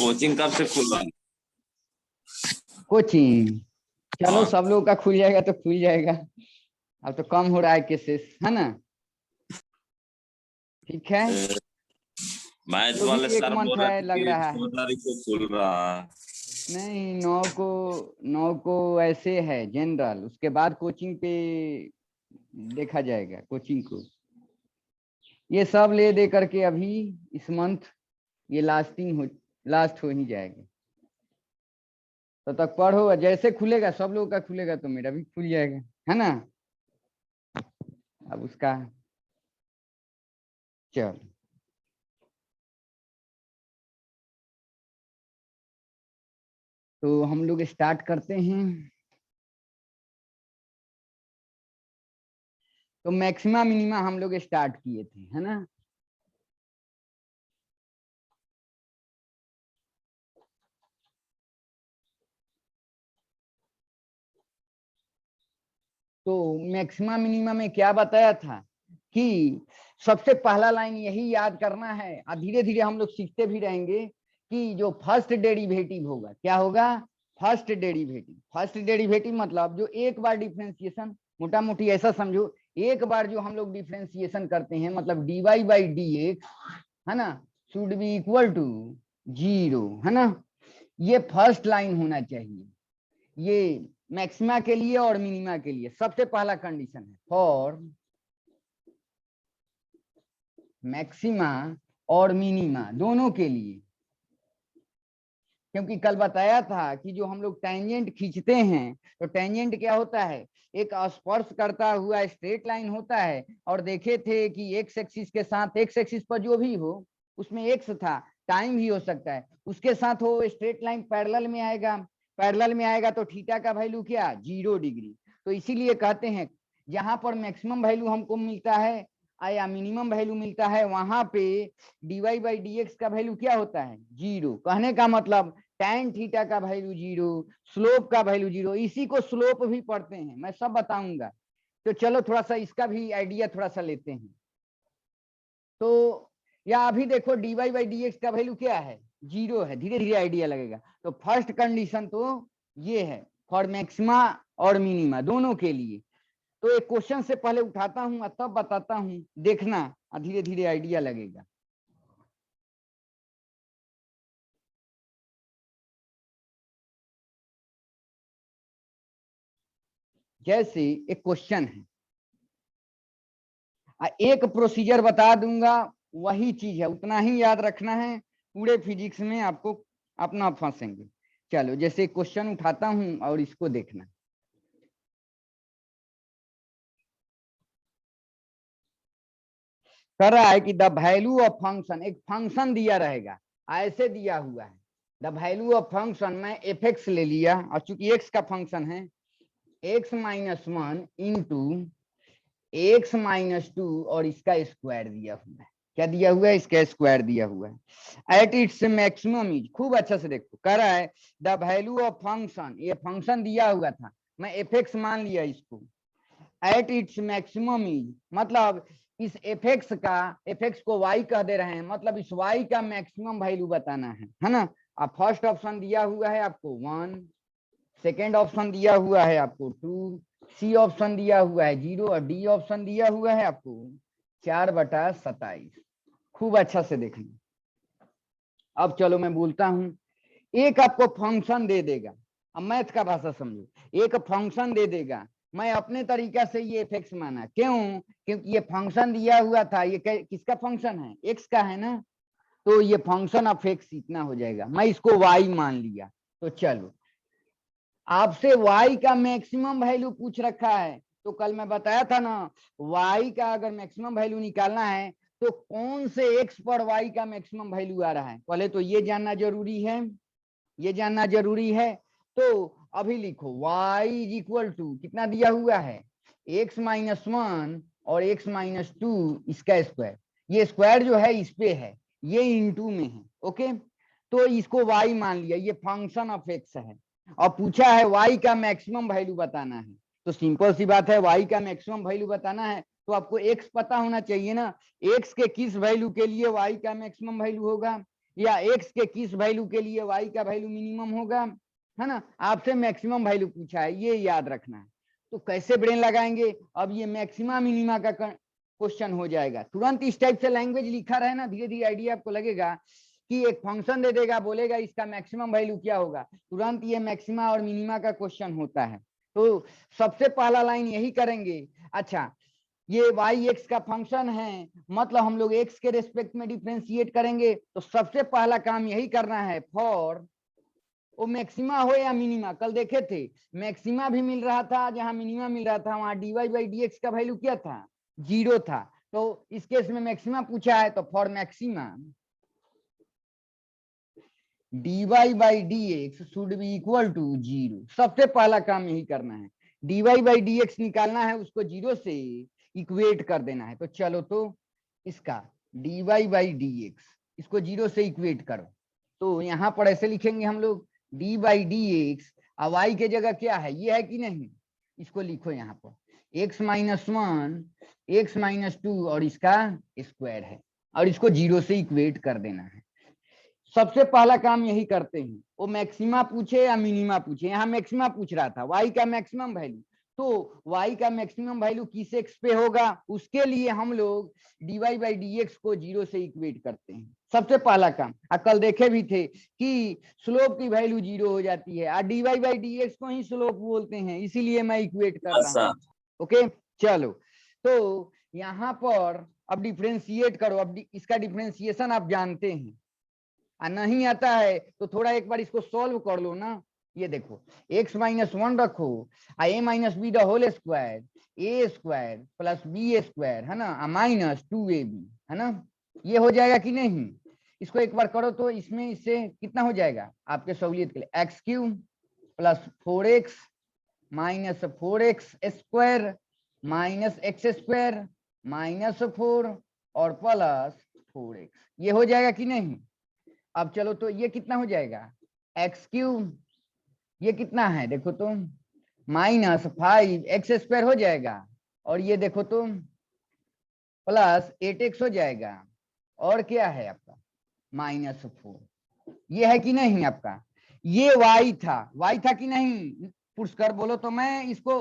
Coaching कब से खुल रहा है? कोचिंग चलो हाँ। सब लोग का खुल जाएगा तो खुल जाएगा। अब तो कम हो रहा है केसेस, है ना। ठीक है, मैथ जो भी वाले एक सर मंथ बोल रहे है थे लग कि रहा है। 2 तारीख को खुल रहा है। नहीं, 9 को ऐसे है जनरल, उसके बाद कोचिंग पे देखा जाएगा कोचिंग को। ये सब ले दे करके अभी इस मंथ ये लास्ट हो ही जाएगा। तो तक पढ़ो, जैसे खुलेगा सब लोगों का खुलेगा तो मेरा भी खुल जाएगा, है ना। अब उसका चल तो हम लोग स्टार्ट करते हैं। तो मैक्सिमा मिनिमा हम लोग स्टार्ट किए थे, है ना। तो मैक्सिमा मिनिमा में क्या बताया था कि सबसे पहला लाइन यही याद करना है, और धीरे धीरे हम लोग सीखते भी रहेंगे कि जो फर्स्ट डेरिवेटिव होगा क्या होगा। फर्स्ट डेरिवेटिव मतलब जो एक बार डिफरेंशिएशन, मोटा मोटी ऐसा समझो, एक बार जो हम लोग डिफरेंशिएशन करते हैं मतलब dy बाई dx, है ना, शुड बी इक्वल टू 0, है ना। ये फर्स्ट लाइन होना चाहिए। ये मैक्सिमा के लिए और मिनिमा के लिए सबसे पहला कंडीशन है, फॉर मैक्सिमा और मिनिमा दोनों के लिए। क्योंकि कल बताया था कि जो हम लोग टेंजेंट खींचते हैं तो टेंजेंट क्या होता है, एक स्पर्श करता हुआ स्ट्रेट लाइन होता है। और देखे थे कि एक्स एक्सिस के साथ, एक्स एक्सिस पर जो भी हो उसमें एक्स था, टाइम भी हो सकता है, उसके साथ वो स्ट्रेट लाइन पैरेलल में आएगा। पैरेलल में आएगा तो थीटा का वैल्यू क्या, 0 डिग्री। तो इसीलिए कहते हैं जहां पर मैक्सिमम वैल्यू हमको मिलता है या मिनिमम वैल्यू मिलता है वहां पे dy बाई dx का वैल्यू क्या होता है, 0। कहने का मतलब tan थीटा का वैल्यू 0, स्लोप का वैल्यू 0। इसी को स्लोप भी पढ़ते हैं, मैं सब बताऊंगा। तो चलो थोड़ा सा इसका भी आइडिया थोड़ा सा लेते हैं। तो या अभी देखो dy बाई dx का वैल्यू क्या है, 0 है। धीरे धीरे आइडिया लगेगा। तो फर्स्ट कंडीशन तो ये है फॉर मैक्सिमा और मिनिमा दोनों के लिए। तो एक क्वेश्चन से पहले उठाता हूं तब बताता हूं, देखना धीरे धीरे आइडिया लगेगा। जैसे एक क्वेश्चन है, एक प्रोसीजर बता दूंगा, वही चीज है, उतना ही याद रखना है। पूरे फिजिक्स में आपको अपना फंसेंगे। चलो जैसे क्वेश्चन उठाता हूं और इसको देखना। कर रहा है कि द वैल्यू ऑफ फंक्शन, एक फंक्शन दिया रहेगा, ऐसे दिया हुआ है द वैल्यू ऑफ फंक्शन, मैं एफ एक्स ले लिया और चूंकि एक्स का फंक्शन है x minus 1 into x minus 2 और इसका स्क्वायर दिया हुआ है। क्या दिया हुआ है, इसका स्क्वायर दिया हुआ है। एट इट्स मैक्सिमम इज, खूब अच्छा से देखो, कह रहा है द वैल्यू ऑफ फंक्शन, ये फंक्शन दिया हुआ था, मैं एफ एक्स मान लिया इसको। एट इट्स मैक्सिमम इज मतलब इस एफ एक्स को y कह दे रहे हैं, मतलब इस y का मैक्सिमम वैल्यू बताना है ना। अब फर्स्ट ऑप्शन दिया हुआ है आपको 1, सेकेंड ऑप्शन दिया हुआ है आपको 2, सी ऑप्शन दिया हुआ है 0 और डी ऑप्शन दिया हुआ है आपको 4/27। खूब अच्छा से देखना। अब चलो मैं बोलता हूं, एक आपको फंक्शन दे देगा, अब मैथ का भाषा समझो, एक फंक्शन दे देगा, मैं अपने तरीका से ये एफ एक्स माना, क्यों, क्योंकि ये फंक्शन दिया हुआ था, ये किसका फंक्शन है, एक्स का है ना। तो ये फंक्शन ऑफ एक्स इतना हो जाएगा, मैं इसको वाई मान लिया। तो चलो आपसे y का मैक्सिमम वैल्यू पूछ रखा है, तो कल मैं बताया था ना, y का अगर मैक्सिमम वैल्यू निकालना है तो कौन से x पर y का मैक्सिमम वैल्यू आ रहा है, पहले तो ये जानना जरूरी है, ये जानना जरूरी है। तो अभी लिखो y इज इक्वल टू कितना दिया हुआ है, x माइनस 1 और x माइनस 2 इसका स्क्वायर। ये स्क्वायर जो है इस पे है, ये इंटू में है, ओके। तो इसको y मान लिया, ये फंक्शन ऑफ x है। और पूछा है y का मैक्सिमम वैल्यू बताना है, तो सिंपल सी बात है, y का मैक्सिमम वैल्यू बताना है तो आपको x पता होना चाहिए ना, x के किस वैल्यू के लिए y का मैक्सिमम वैल्यू होगा, या एक्स के किस वैल्यू के लिए वाई का वैल्यू मिनिमम होगा, है ना। आपसे मैक्सिमम वैल्यू पूछा है, ये याद रखना है। तो कैसे ब्रेन लगाएंगे, अब ये मैक्सिमा मिनिमा का क्वेश्चन हो जाएगा। तुरंत इस टाइप से लैंग्वेज लिखा रहे ना, धीरे धीरे आइडिया आपको लगेगा कि एक फंक्शन दे देगा, बोलेगा इसका मैक्सिमम वैल्यू क्या होगा, तुरंत ये मैक्सिमा और मिनिमा का क्वेश्चन होता है। तो सबसे पहला लाइन यही करेंगे। अच्छा, ये वाई एक्स का फंक्शन है, मतलब हम लोग एक्स के रेस्पेक्ट में डिफ्रेंशिएट करेंगे, तो सबसे पहला काम यही करना है, फॉर वो मैक्सिमा हो या मिनिमा। कल देखे थे मैक्सिमा भी मिल रहा था, जहां मिनिमा मिल रहा था वहां dy बाई dx का वैल्यू क्या था, 0 था। तो इस केस में मैक्सिमा पूछा है, तो for maxima dy by dx should be equal to 0। सबसे पहला काम यही करना है, dy बाई dx निकालना है, उसको 0 से इक्वेट कर देना है। तो चलो, तो इसका dy बाई dx इसको 0 से इक्वेट करो। तो यहां पर ऐसे लिखेंगे हम लोग, डी बाई डी एक्स, अब वाई के जगह क्या है, ये है कि नहीं, इसको लिखो यहाँ पर x माइनस 1 x माइनस 2 और इसका स्क्वायर है, और इसको 0 से इक्वेट कर देना है। सबसे पहला काम यही करते हैं, वो मैक्सिमा पूछे या मिनिमा पूछे, यहाँ मैक्सिमा पूछ रहा था, y का मैक्सिमम वैल्यू, तो y का मैक्सिमम वैल्यू किस x पे होगा, उसके लिए हम लोग dy बाई dx को 0 से इक्वेट करते हैं। सबसे पहला काम, कल देखे भी थे कि स्लोप की वैल्यू 0 हो जाती है, और dy बाई dx को ही स्लोप बोलते हैं, इसीलिए मैं इक्वेट कर रहा हूँ। ओके, चलो, तो यहाँ पर अब डिफ्रेंशिएट करो। अब इसका डिफ्रेंशिएशन आप जानते हैं, नहीं आता है तो थोड़ा एक बार इसको सॉल्व कर लो ना। ये देखो, x माइनस 1 रखो, a minus b the whole square, a square plus b square, है ना, माइनस 2ab, है ना। ये हो जाएगा कि नहीं, इसको एक बार करो तो इसमें इससे कितना हो जाएगा आपके सहूलियत के लिए, x cube plus 4x minus 4x square minus x square minus 4 और प्लस 4x, ये हो जाएगा कि नहीं। अब चलो, तो ये कितना हो जाएगा, एक्स क्यूब, ये कितना है देखो तो माइनस 5x स्क्वायर हो जाएगा, और ये देखो तो प्लस 8x हो जाएगा, और क्या है आपका माइनस 4, ये है कि नहीं आपका, ये y था कि नहीं, पुरस्कार बोलो तो। मैं इसको,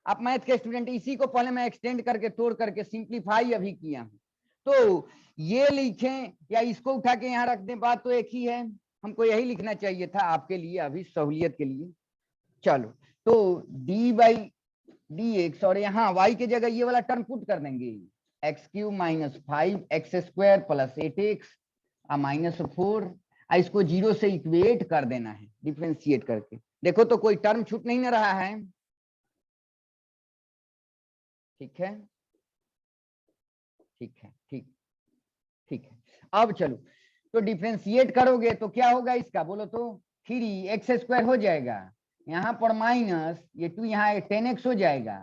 आप मैथ के स्टूडेंट, इसी को पहले मैं एक्सटेंड करके तोड़ करके सिंप्लीफाई अभी किया हूं, तो ये लिखें या इसको उठा के यहाँ रख दें, बात तो एक ही है, हमको यही लिखना चाहिए था आपके लिए अभी सहूलियत के लिए। चलो, तो डी बाई डी एक्स, और यहाँ y के जगह ये वाला टर्म पुट कर देंगे, x cube minus 5x square plus 8x minus 4, इसको 0 से इक्वेट कर देना है डिफ्रेंशिएट करके। देखो तो कोई टर्म छूट नहीं ना रहा है, ठीक है, ठीक है, ठीक है। अब चलो, तो डिफ्रेंशिएट करोगे तो क्या होगा इसका, बोलो तो 3x स्क्वायर हो जाएगा, यहाँ पर माइनस ये 2, यहाँ 10x हो जाएगा,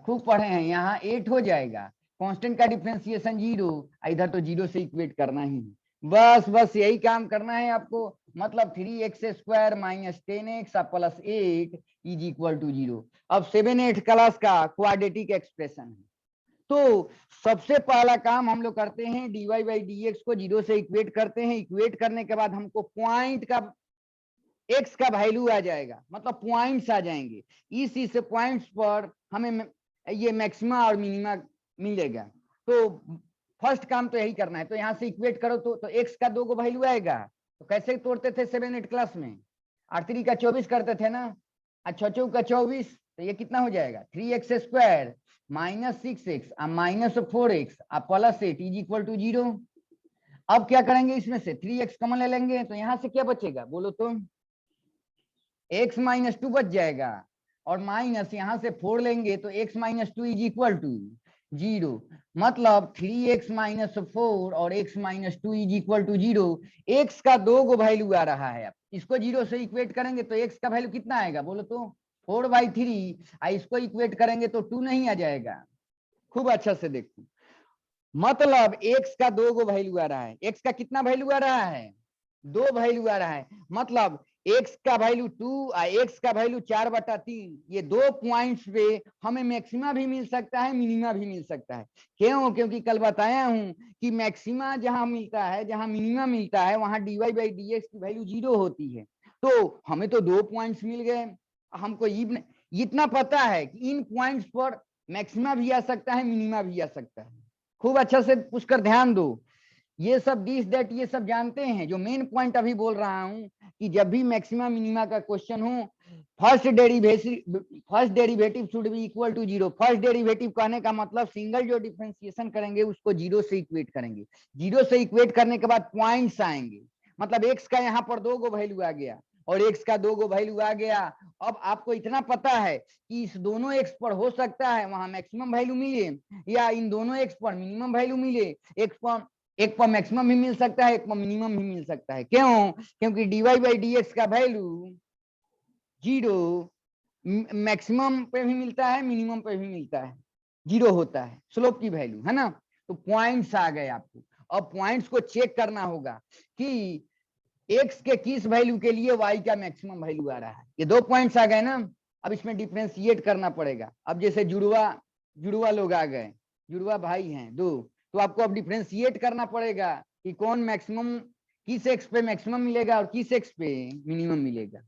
खूब पढ़े हैं, यहाँ 8 हो जाएगा, कांस्टेंट का डिफ्रेंशिएशन 0, इधर तो 0 से इक्वेट करना ही है, बस यही काम करना है आपको। मतलब 3x square minus 10x plus 8 is equal to 0। अब 7-8 क्लास का क्वाड्रेटिक एक्सप्रेशन है, तो सबसे पहला काम हम लोग करते हैं, dy बाई dx को 0 से इक्वेट करते हैं। इक्वेट करने के बाद हमको पॉइंट का x का वैल्यू आ जाएगा, मतलब पॉइंट्स आ जाएंगे, इस पॉइंट्स पर हमें ये मैक्सिमा और मिनिमा मिलेगा। तो फर्स्ट काम तो यही करना है, तो यहाँ से इक्वेट करो तो x का 2 वैल्यू आएगा। तो कैसे तोड़ते थे 7-8 क्लास में, 8×3 का 24 करते थे ना, 6×4 का 24, तो ये कितना हो जाएगा 3x square minus 6x minus 4x plus 8 is equal to 0। अब क्या करेंगे, इसमें से 3x कॉमन ले लेंगे, तो यहां से क्या बचेगा बोलो तो, x माइनस 2 बच जाएगा, और माइनस यहां से 4 लेंगे तो x minus 2 is equal to 0। मतलब 3x माइनस 4 और x minus 2 is equal to 0। x का 2 वैल्यू आ रहा है, इसको 0 से इक्वेट करेंगे तो x का वैल्यू कितना आएगा बोलो तो 4/3, इसको इक्वेट करेंगे तो 2 नहीं आ जाएगा। खूब अच्छा से देखो, मतलब x का 2 वैल्यू आ रहा है, x का कितना वैल्यू आ रहा है, 2 वैल्यू आ रहा है, मतलब एक्स का वैल्यू 2 और एक्स का वैल्यू 4/3, ये 2 पॉइंट्स पे हमें मैक्सिमा भी मिल सकता है, मिनिमा भी मिल सकता है। क्यों? क्योंकि कल बताया हूं कि मैक्सिमा जहां मिलता है, जहां मिनिमा मिलता है, वहां dy/dx की वैल्यू 0 होती है। तो हमें तो 2 पॉइंट्स मिल गए। हमको इतना पता है कि इन पॉइंट्स पर मैक्सिमा भी आ सकता है, मिनिमा भी आ सकता है। खूब अच्छा से उसकर ध्यान दो। ये सब दिस दैट ये सब जानते हैं। जो मेन पॉइंट अभी बोल रहा हूं कि जब भी मैक्सिमा मिनिमा का क्वेश्चन हो, first derivative should be equal to 0। First derivative कहने का मतलब सिंगल जो डिफरेंशिएशन करेंगे उसको 0 से इक्वेट करेंगे। 0 से इक्वेट करने के बाद पॉइंट्स आएंगे। मतलब एक्स का यहाँ पर 2 गो वैल्यू आ गया और एक्स का 2 गो वैल्यू आ गया। अब आपको इतना पता है कि इस दोनों एक्स पर हो सकता है वहां मैक्सिमम वैल्यू मिले या इन दोनों एक्स पर मिनिमम वैल्यू मिले। एक पर मैक्सिमम भी मिल सकता है, एक पर मिनिमम भी मिल सकता है। क्यों? क्योंकि dy/dx का वैल्यू 0 मैक्सिमम पे भी मिलता है, मिनिमम पे भी मिलता है, 0 होता है स्लोप की वैल्यू, है ना। तो पॉइंट्स आ गए आपको। अब पॉइंट्स को चेक करना होगा कि एक्स के किस वैल्यू के लिए वाई का मैक्सिमम वैल्यू आ रहा है। ये 2 पॉइंट्स आ गए ना। अब इसमें डिफरेंशिएट करना पड़ेगा। अब जैसे जुड़वा लोग आ गए, जुड़वा भाई हैं 2, तो आपको अब डिफरेंशिएट करना पड़ेगा कि कौन मैक्सिमम, किस एक्स पे मैक्सिमम मिलेगा और किस एक्स पे मिनिमम मिलेगा।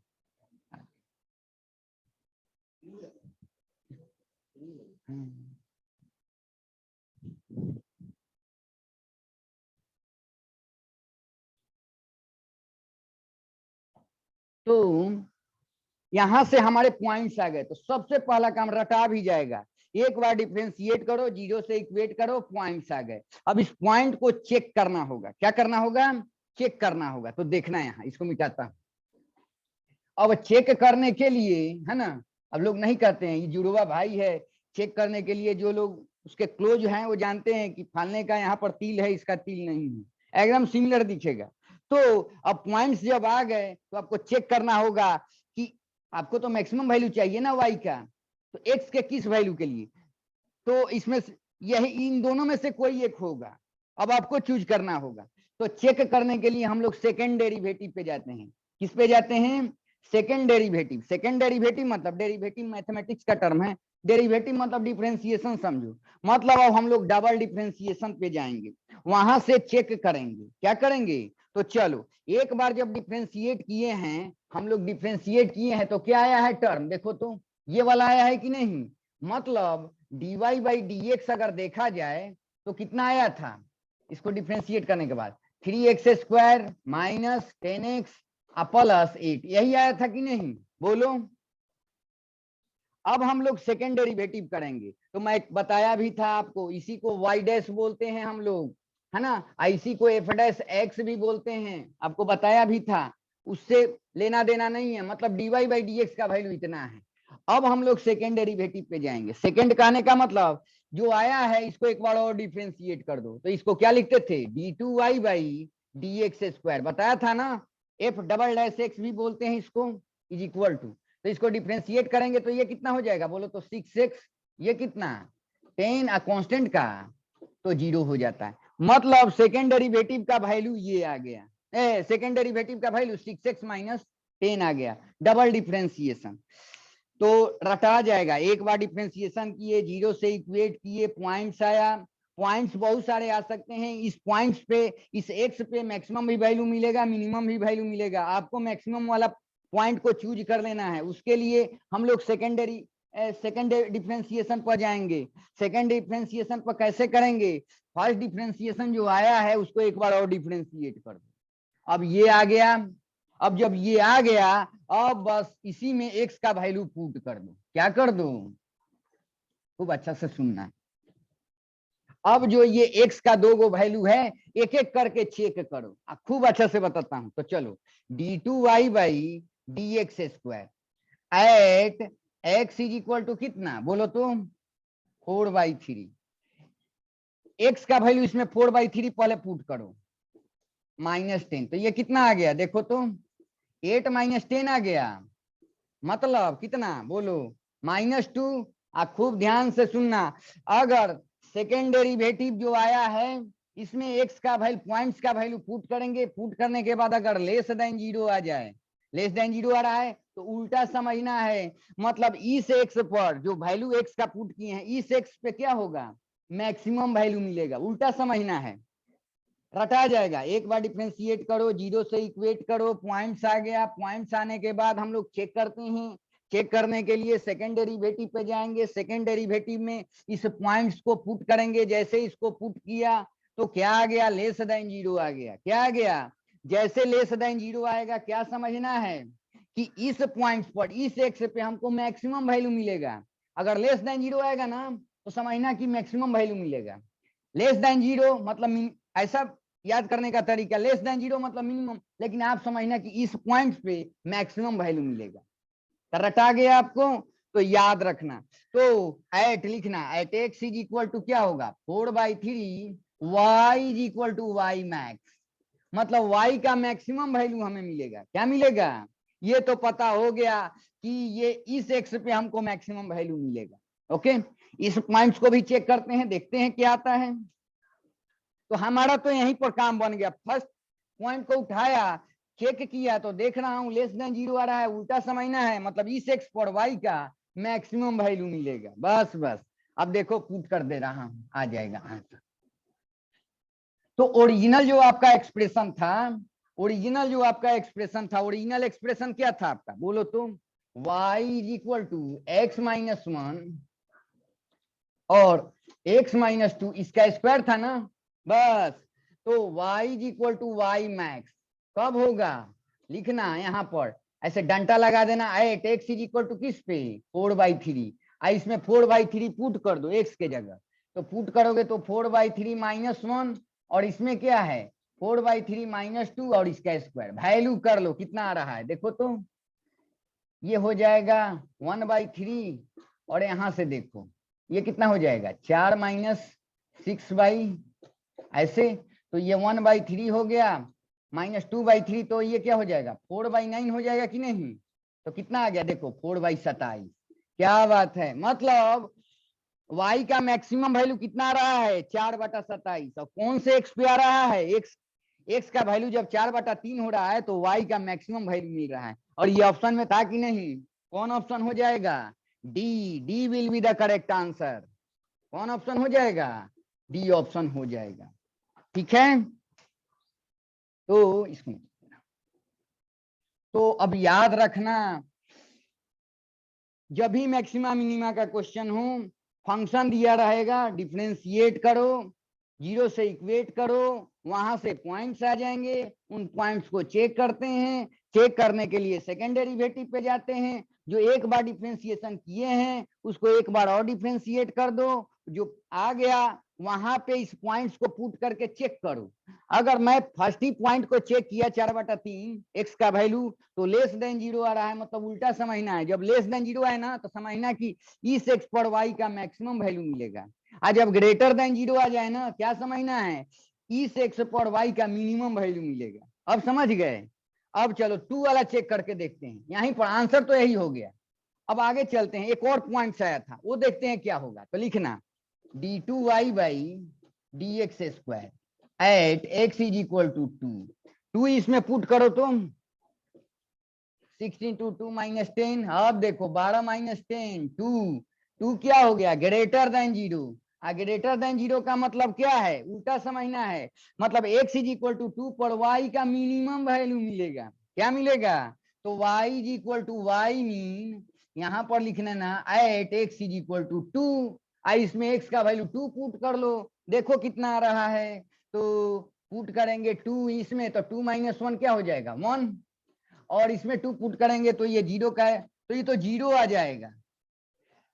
तो यहां से हमारे पॉइंट्स आ गए। तो सबसे पहला काम रटा भी जाएगा। एक बार डिफरेंशिएट करो, 0 से इक्वेट करो, पॉइंट्स आ गए। अब इस पॉइंट को चेक करना होगा। क्या करना होगा? चेक करना होगा। तो देखना यहाँ, इसको मिटाता हूं। अब चेक करने के लिए, है ना, अब लोग नहीं कहते हैं, ये जुड़वा भाई है, चेक करने के लिए जो लोग उसके क्लोज हैं वो जानते हैं कि फालने का यहाँ पर तिल है, इसका तिल नहीं है, एकदम सिमिलर दिखेगा। तो अब पॉइंट्स जब आ गए तो आपको चेक करना होगा कि आपको तो मैक्सिमम वैल्यू चाहिए ना वाई का, तो एक्स के किस वैल्यू के लिए। तो इसमें यही इन दोनों में से कोई एक होगा। अब आपको चूज करना होगा। तो चेक करने के लिए हम लोग सेकेंड डेरिवेटिव पे जाते हैं। किस पे जाते हैं? Second derivative. सेकेंड डेरिवेटिव मतलब, डेरिवेटिव मैथमेटिक्स का टर्म है, डेरिवेटिव मतलब डिफरेंशिएशन समझो। मतलब अब हम लोग डबल डिफरेंशिएशन पे जाएंगे, वहां से चेक करेंगे। क्या करेंगे? तो चलो, एक बार जब डिफरेंशिएट किए हैं, हम लोग डिफरेंशिएट किए हैं, तो क्या आया है टर्म? देखो तो, ये वाला आया है कि नहीं। मतलब dy/dx अगर देखा जाए तो कितना आया था इसको डिफरेंशिएट करने के बाद? 3x² माइनस 10x प्लस 8, यही आया था कि नहीं? बोलो। अब हम लोग सेकेंड डेरिवेटिव करेंगे। तो मैं बताया भी था आपको, इसी को y' बोलते हैं हम लोग, है ना। इसी को f' भी बोलते हैं, आपको बताया भी था। उससे लेना देना नहीं है। मतलब dy/dx का वैल्यू इतना है। अब हम लोग सेकेंड डेरिवेटिव पे जाएंगे। सेकेंड कहने का मतलब जो आया है इसको एक बार और डिफरेंशिएट कर दो। तो इसको क्या लिखते थे? d2y/dx², बताया था ना। f'(x) भी बोलते हैं इसको, इज इक्वल टू। तो इसको डिफरेंशिएट करेंगे तो ये कितना हो जाएगा? बोलो तो 6x, ये कितना 10 कांस्टेंट का, तो 0 हो जाता है। मतलब सेकेंड डेरिवेटिव का वैल्यू ये आ गया। सेकेंड डेरिवेटिव का वैल्यू 6x माइनस 10 आ गया। डबल डिफरेंशिएशन तो रटा जाएगा। एक बार डिफरेंशिएशन किए, 0 से इक्वेट किए, पॉइंट्स आया। पॉइंट्स बहुत सारे आ सकते हैं। इस पॉइंट्स पे, इस एक्स पे मैक्सिमम भी वैल्यू मिलेगा, मिनिमम भी वैल्यू मिलेगा। आपको मैक्सिमम वाला पॉइंट को चूज कर लेना है। उसके लिए हम लोग सेकेंड डिफरेंशिएशन पर जाएंगे। सेकेंड डिफरेंशिएशन पर कैसे करेंगे? फर्स्ट डिफरेंशिएशन जो आया है उसको एक बार और डिफरेंशिएट कर दो। अब ये आ गया। अब जब ये आ गया, अब बस इसी में एक्स का वैल्यू पुट कर दो। क्या कर दो? खूब अच्छा से सुनना। अब जो ये एक्स का 2 गो वैल्यू है, एक एक करके चेक करो। खूब अच्छा से बताता हूं। तो चलो, d2y/dx² at x is equal to कितना? बोलो तो 4/3। एक्स का वैल्यू इसमें 4/3 पहले पुट करो, -10। तो ये कितना आ गया? देखो तो 8 - 10 आ गया। मतलब कितना? बोलो -2। खूब ध्यान से सुनना। अगर सेकेंड डेरिवेटिव जो आया है इसमें एक्स का वैल्यू, पॉइंट्स का वैल्यू पुट करेंगे। पुट करने के बाद अगर लेस देन 0 आ जाए, लेस देन 0 आ रहा है तो उल्टा समझना है, मतलब इस एक्स पर जो वैल्यू एक्स का पुट किए हैं इस एक्स पे क्या होगा, मैक्सिमम वैल्यू मिलेगा, उल्टा समझना है, रटा जाएगा। एक बार डिफरेंशिएट करो, 0 से इक्वेट करो, पॉइंट्स आ गया, पॉइंट्स आने के बाद हम लोग चेक करते हैं, चेक करने के लिए सेकेंड डेरिवेटिव पे जाएंगे, सेकेंड डेरिवेटिव में इस पॉइंट्स को पुट करेंगे, जैसे इसको पुट किया तो क्या आ गया, लेस देन 0 आ गया, क्या आ गया, जैसे लेस देन 0 आएगा क्या समझना है कि इस पॉइंट पर इस एक्स पे हमको मैक्सिमम वैल्यू मिलेगा, अगर लेस देन 0 आएगा ना तो समझना कि मैक्सिमम वैल्यू मिलेगा, लेस देन 0 मतलब ऐसा याद करने का तरीका, लेस देन 0 मतलब मिनिमम, लेकिन आप समझना कि इस पॉइंट पे मैक्सिमम वैल्यू मिलेगा, तो रटा गया आपको, तो याद रखना, तो एट लिखना, at x is equal to क्या होगा 4/3 y is equal to y max, मतलब वाई का मैक्सिमम वैल्यू हमें मिलेगा, क्या मिलेगा, ये तो पता हो गया कि ये इस एक्स पे हमको मैक्सिमम वैल्यू मिलेगा। ओके, इस पॉइंट्स को भी चेक करते हैं, देखते हैं क्या आता है, तो हमारा तो यहीं पर काम बन गया, फर्स्ट पॉइंट को उठाया, चेक किया तो देख रहा हूं लेस देन 0 आ रहा है, उल्टा समझना है, मतलब इस एक्स पर वाई का मैक्सिमम वैल्यू मिलेगा, बस बस। अब देखो पुट कर दे रहा हूं, आ जाएगा आंसर। तो ओरिजिनल जो आपका एक्सप्रेशन था, ओरिजिनल जो आपका एक्सप्रेशन था, ओरिजिनल एक्सप्रेशन क्या था आपका, बोलो तो, y is equal to x minus 1 और x माइनस 2 इसका स्क्वायर था ना, बस, तो y is equal to y max कब होगा, लिखना यहाँ पर ऐसे डंटा लगा देना, at x is equal to किस पे 4/3, इसमें 4/3 पुट कर दो x के जगह, तो पुट करोगे तो 4/3 माइनस 1 और इसमें क्या है 4/3 माइनस 2 और इसका स्क्वायर, वैल्यू कर लो कितना आ रहा है, देखो तो ये हो जाएगा 1/3 और यहां से देखो ये कितना हो जाएगा 4 माइनस 6 ऐसे, तो ये 1/3 हो गया माइनस 2/3, तो ये क्या हो जाएगा 4/9 हो जाएगा कि नहीं, तो कितना आ गया देखो 4/27, क्या बात है, मतलब y का मैक्सिमम वैल्यू कितना आ रहा है 4/27, और कौन से x पे आ रहा है, x का वैल्यू जब 4/3 हो रहा है तो y का मैक्सिमम वैल्यू मिल रहा है, और ये ऑप्शन में था कि नहीं, कौन ऑप्शन हो जाएगा, D will be the correct answer, कौन ऑप्शन हो जाएगा, डी ऑप्शन हो जाएगा, ठीक है। तो इसमें तो अब याद रखना, जब भी मैक्सिमा मिनिमा का क्वेश्चन हो, फंक्शन दिया रहेगा, डिफरेंशिएट करो, 0 से इक्वेट करो, वहां से पॉइंट्स आ जाएंगे, उन पॉइंट्स को चेक करते हैं, चेक करने के लिए सेकेंड डेरिवेटिव पे जाते हैं, जो एक बार डिफरेंशिएशन किए हैं उसको एक बार और डिफरेंशिएट कर दो, जो आ गया वहां पे इस पॉइंट्स को पुट करके चेक करो, अगर मैं फर्स्ट ही पॉइंट को चेक किया 4/3 एक्स का वैल्यू तो लेस देन 0 आ रहा है, मतलब उल्टा समझना है, जब लेस देन 0 आए ना तो समझना कि इस एक्स पर वाई का मैक्सिमम वैल्यू मिलेगा, और जब ग्रेटर देन 0 आ जाए ना क्या समझना है, इस एक्स पर वाई का मिनिमम वैल्यू मिलेगा, अब समझ गए। अब चलो 2 वाला चेक करके देखते हैं, यहीं पर आंसर तो यही हो गया, अब आगे चलते हैं, एक और पॉइंट आया था वो देखते हैं क्या होगा, तो लिखना d2y/dx² at x is equal to 2 इसमें पुट करो तो 16 to 2 माइनस 10, अब देखो 12 माइनस 10 2 क्या हो गया ग्रेटर देन 0, ग्रेटर देन 0 का मतलब क्या है, उल्टा समझना है, मतलब x इज इक्वल टू 2 पर y का मिनिमम वैल्यू मिलेगा, क्या मिलेगा, तो y is equal to y min यहाँ पर लिखना ना at x is equal to 2, इसमें x का वैल्यू 2 पुट कर लो, देखो कितना आ रहा है, तो पुट करेंगे 2 इसमें तो 2 माइनस 1 क्या हो जाएगा 1, और इसमें 2 पुट करेंगे तो ये 0 का है, तो ये तो 0 आ जाएगा,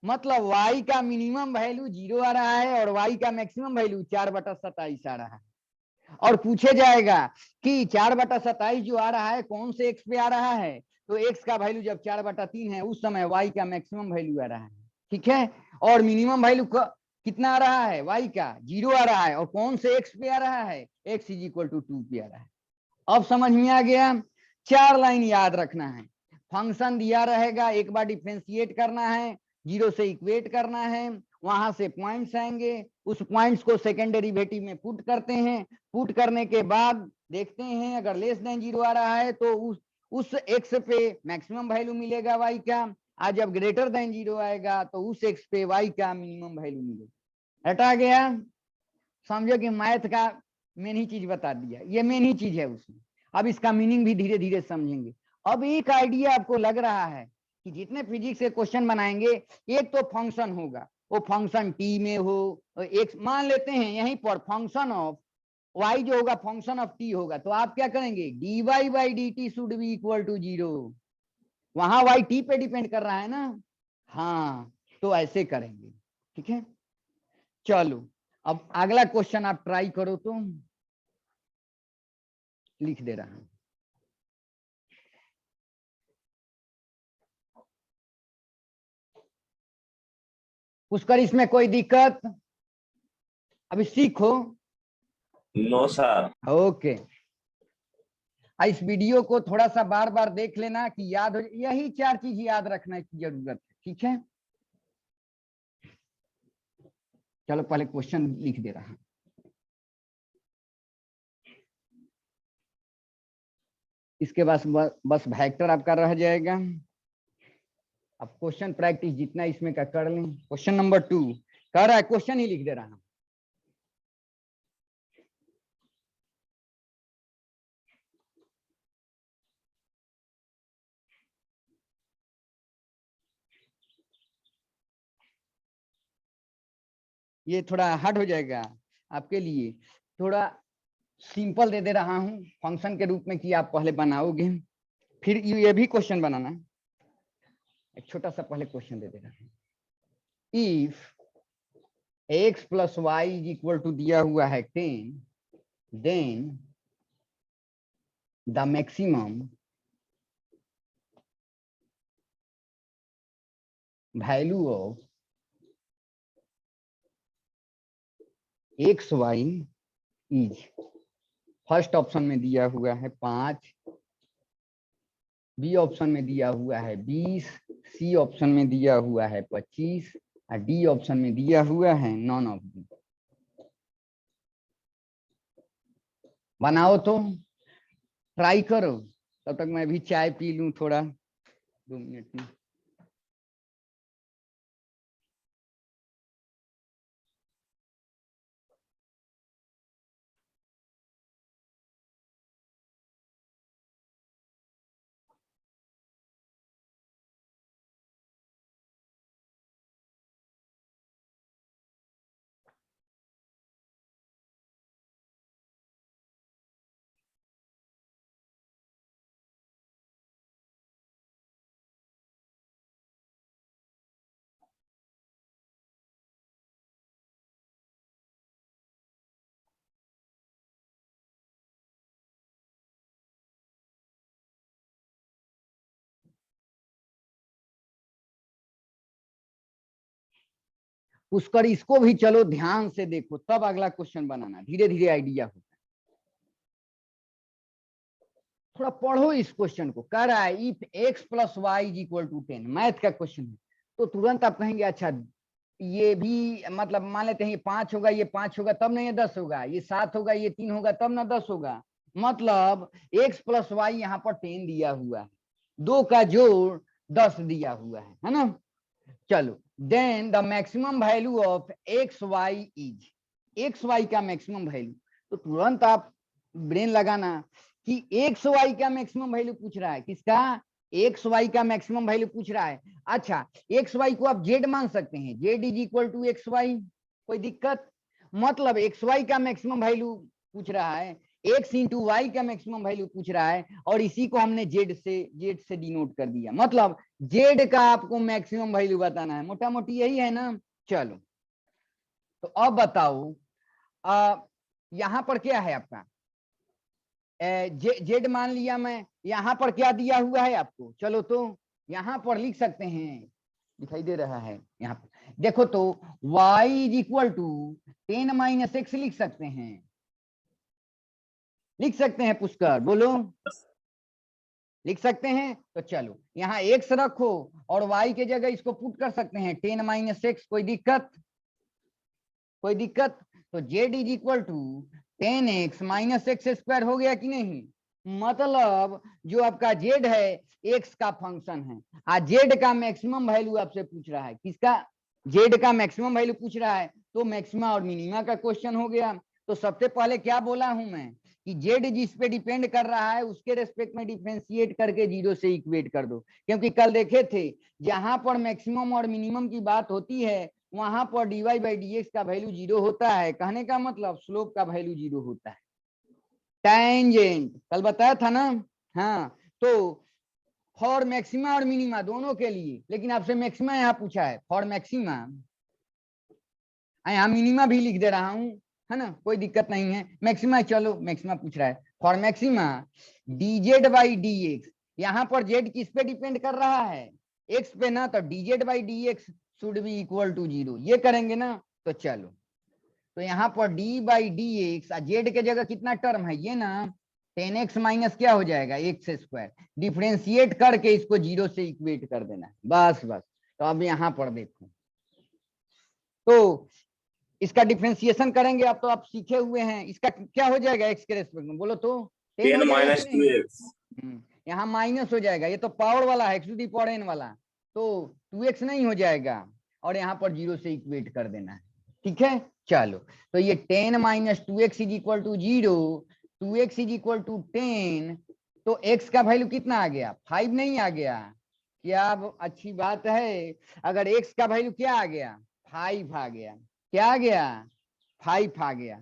मतलब y का मिनिमम वैल्यू 0 आ रहा है और y का मैक्सिमम वैल्यू 4/27 आ रहा है, और पूछे जाएगा कि 4/27 जो आ रहा है कौन से x पे आ रहा है, तो x का वैल्यू जब 4/3 है उस समय y का मैक्सिमम वैल्यू आ रहा है, ठीक है, और मिनिमम वैल्यू कितना आ रहा है y का 0 आ रहा है, और कौन से x पे आ रहा है x इज इक्वल टू 2 पे आ रहा है, अब समझ में आ गया। 4 लाइन याद रखना है, फंक्शन दिया रहेगा, एक बार डिफरेंशिएट करना है, 0 से इक्वेट करना है, वहां से पॉइंट्स आएंगे, उस पॉइंट्स को सेकेंड डेरिवेटिव में पुट करते हैं, पुट करने के बाद देखते हैं अगर लेस देन 0 आ रहा है तो उस एक्स पे मैक्सिमम वैल्यू मिलेगा वाई का, आज जब ग्रेटर देन 0 आएगा तो उस एक्स पे वाई का मिनिमम वैल्यू मिलेगा। हटा गया। समझो कि मैथ का मेन ही चीज बता दिया, ये मेन ही चीज है उसमें। अब इसका मीनिंग भी धीरे धीरे समझेंगे। अब एक आइडिया आपको लग रहा है कि जितने फिजिक्स के क्वेश्चन बनाएंगे, एक तो फंक्शन होगा, वो फंक्शन टी में हो, एक मान लेते हैं यहीं पर फंक्शन ऑफ y जो होगा फंक्शन ऑफ t होगा, तो आप क्या करेंगे, dy by d t should be equal to 0। वहां y t पे डिपेंड कर रहा है ना, हाँ, तो ऐसे करेंगे। ठीक है, चलो अब अगला क्वेश्चन आप ट्राई करो, तो लिख दे रहा हूं। पुष्कर इसमें कोई दिक्कत? अभी सीखो। No sir. ओके, इस वीडियो को थोड़ा सा बार बार देख लेना कि याद हो, यही 4 चीज याद रखने की जरूरत है। ठीक है, चलो पहले क्वेश्चन लिख दे रहा हूं। इसके बाद बस वेक्टर आपका रह जाएगा। अब क्वेश्चन प्रैक्टिस जितना इसमें का कर लें। क्वेश्चन नंबर 2 कह रहा है, क्वेश्चन ही लिख दे रहा हूं। ये थोड़ा हार्ड हो जाएगा आपके लिए, थोड़ा सिंपल दे दे रहा हूं फंक्शन के रूप में कि आप पहले बनाओगे, फिर ये भी क्वेश्चन बनाना। एक छोटा सा पहले क्वेश्चन दे दे रहा हूं। If x plus y is equal to दिया हुआ है 10, then the maximum value of x y is, first option में दिया हुआ है 5, बी ऑप्शन में दिया हुआ है 20, सी ऑप्शन में दिया हुआ है 25 और डी ऑप्शन में दिया हुआ है नॉन ऑफ दी। बनाओ तो, ट्राई करो, तब तक मैं भी चाय पी लूं थोड़ा 2 मिनट में। पुष्कर इसको भी चलो ध्यान से देखो, तब अगला क्वेश्चन बनाना, धीरे धीरे आइडिया होगा। थोड़ा पढ़ो इस क्वेश्चन को। कह रहा है if x plus y is equal to 10, math का क्वेश्चन है, तो तुरंत आप कहेंगे अच्छा ये भी मतलब मान लेते हैं ये 5 होगा, ये 5 होगा तब ना ये 10 होगा, ये 7 होगा, ये 3 होगा तब ना 10 होगा। मतलब x प्लस वाई यहाँ पर 10 दिया हुआ है, 2 का जोड़ 10 दिया हुआ है ना। चलो, then the maximum value of x y is, x y का मैक्सिमम वैल्यू, तो तुरंत आप ब्रेन लगाना कि एक्स वाई का मैक्सिमम वैल्यू पूछ रहा है, किसका, एक्स वाई का मैक्सिमम वैल्यू पूछ रहा है। अच्छा, एक्स वाई को आप जेड मान सकते हैं, z is equal to x y, कोई दिक्कत? मतलब एक्स वाई का मैक्सिमम वैल्यू पूछ रहा है, एक्स इंटू वाई का मैक्सिमम वैल्यू पूछ रहा है, और इसी को हमने जेड से डिनोट कर दिया। मतलब जेड का आपको मैक्सिमम वैल्यू बताना है, मोटा मोटी यही है ना। चलो, तो अब बताओ यहां पर क्या है आपका, जेड मान लिया मैं, यहां पर क्या दिया हुआ है आपको, चलो तो यहां पर लिख सकते हैं, दिखाई दे रहा है यहाँ पर देखो तो, y is equal to 10 minus x लिख सकते हैं, लिख सकते हैं पुष्कर, बोलो लिख सकते हैं। तो चलो यहाँ x रखो और y के जगह इसको पुट कर सकते हैं 10 माइनस एक्स, कोई दिक्कत? कोई दिक्कत? तो z is equal to 10x minus x square हो गया कि नहीं? मतलब जो आपका जेड है एक्स का फंक्शन है, जेड का मैक्सिमम वैल्यू आपसे पूछ रहा है, किसका, जेड का मैक्सिमम वैल्यू पूछ रहा है, तो मैक्सिमा और मिनिमा का क्वेश्चन हो गया। तो सबसे पहले क्या बोला हूं मैं कि जेड जिस पे डिपेंड कर रहा है उसके रेस्पेक्ट में डिफरेंशिएट करके 0 से इक्वेट कर दो, क्योंकि कल देखे थे जहां पर मैक्सिमम और मिनिमम की बात होती है वहां पर dy बाई डी एक्स का वैल्यू 0 होता है, कहने का मतलब स्लोप का वैल्यू 0 होता है। टेंजेंट कल बताया था ना, हाँ, तो फॉर मैक्सिमा और मिनिमा दोनों के लिए, लेकिन आपसे मैक्सिमा यहाँ पूछा है, फॉर मैक्सिमा, यहाँ मिनिमा भी लिख दे रहा हूं, है ना, कोई दिक्कत नहीं है, मैक्सिमा चलो मैक्सिमा पूछ रहा है, for maxima dz by d x, यहाँ पर z किस पे डिपेंड कर रहा है, x पे ना, तो dz by d x should be equal to 0, ये करेंगे ना, तो चलो, तो यहाँ पर d by d x, Z के जगह कितना टर्म है ये ना 10x माइनस क्या हो जाएगा एक्स स्क्वायर, डिफ्रेंशिएट करके इसको 0 से इक्वेट कर देना, बस बस। तो अब यहाँ पर देखो, तो इसका डिफरेंशिएशन करेंगे, अब तो आप सीखे हुए हैं, इसका क्या हो जाएगा एक्स के रेस्पेक्ट में, बोलो तो 10 हो 10 जाएगा माइनस कि नहीं? 2x। यहाँ माइनस हो जाएगा, ये तो पावर वाला है, x to the power n वाला, तो 2x नहीं हो जाएगा, और यहाँ पर 0 से इक्वेट कर देना है, ठीक है। चलो, तो ये 10 minus 2x is equal to 0, 2x is equal to 10, तो x का वैल्यू कितना आ गया, 5 नहीं आ गया क्या, अच्छी बात है, अगर x का वैल्यू क्या आ गया 5 आ गया, क्या आ गया 5 आ गया,